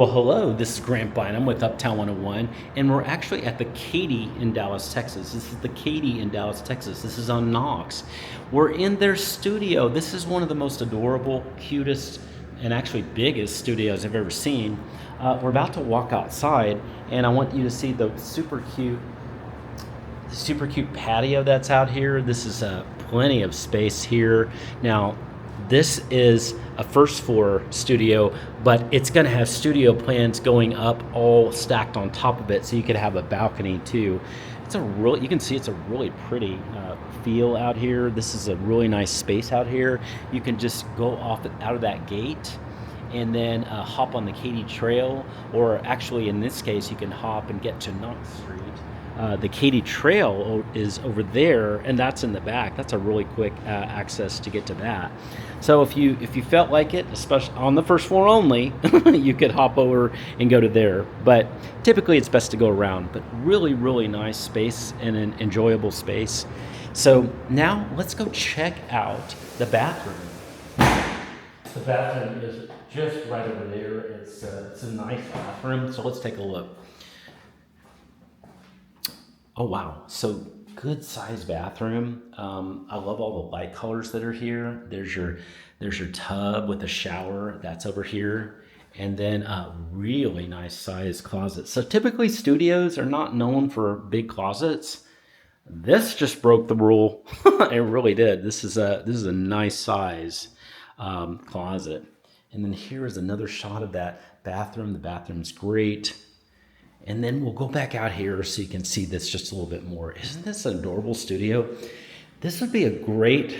Well, hello, this is Grant Bynum with Uptown 101, and we're actually at the Katy in Dallas, Texas. This is the Katy in Dallas, Texas. This is on Knox. We're in their studio. This is one of the most adorable, cutest, and actually biggest studios I've ever seen. We're about to walk outside, and I want you to see the super cute patio that's out here. This is plenty of space here. Now, this is a first floor studio, but it's going to have studio plans going up all stacked on top of it, so you could have a balcony too. You can see it's a really pretty feel out here. This is a really nice space out here. You can just go out of that gate and then hop on the Katy Trail, or actually in this case, you can hop and get to Knox Street. The Katy Trail is over there, and that's in the back. That's a really quick access to get to that. So if you felt like it, especially on the first floor only, you could hop over and go to there. But typically it's best to go around. But really, really nice space and an enjoyable space. So now let's go check out the bathroom. The bathroom is just right over there. It's a nice bathroom. So let's take a look. Oh wow, so good sized bathroom. I love all the light colors that are here. There's your tub with a shower that's over here, and then a really nice sized closet. So typically studios are not known for big closets. This just broke the rule. It really did. This is a nice size closet. And then here is another shot of that bathroom. The bathroom's great. And then we'll go back out here so you can see this just a little bit more. Isn't this an adorable studio? This would be a great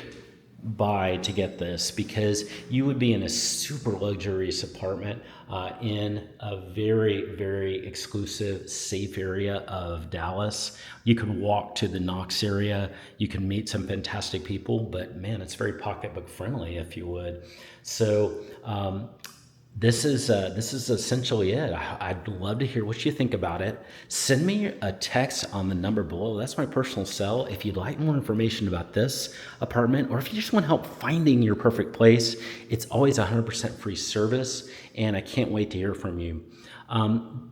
buy to get this, because you would be in a super luxurious apartment in a very, very exclusive, safe area of Dallas. You can walk to the Knox area. You can meet some fantastic people, but man, it's very pocketbook friendly if you would. So, this is essentially it. I'd love to hear what you think about it. Send me a text on the number below. That's my personal cell. If you'd like more information about this apartment, or if you just want help finding your perfect place, it's always 100% free service, and I can't wait to hear from you.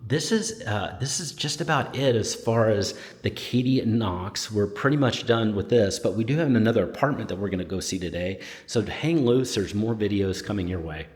This is just about it as far as the Katy and Knox. We're pretty much done with this, but we do have another apartment that we're going to go see today. So hang loose. There's more videos coming your way.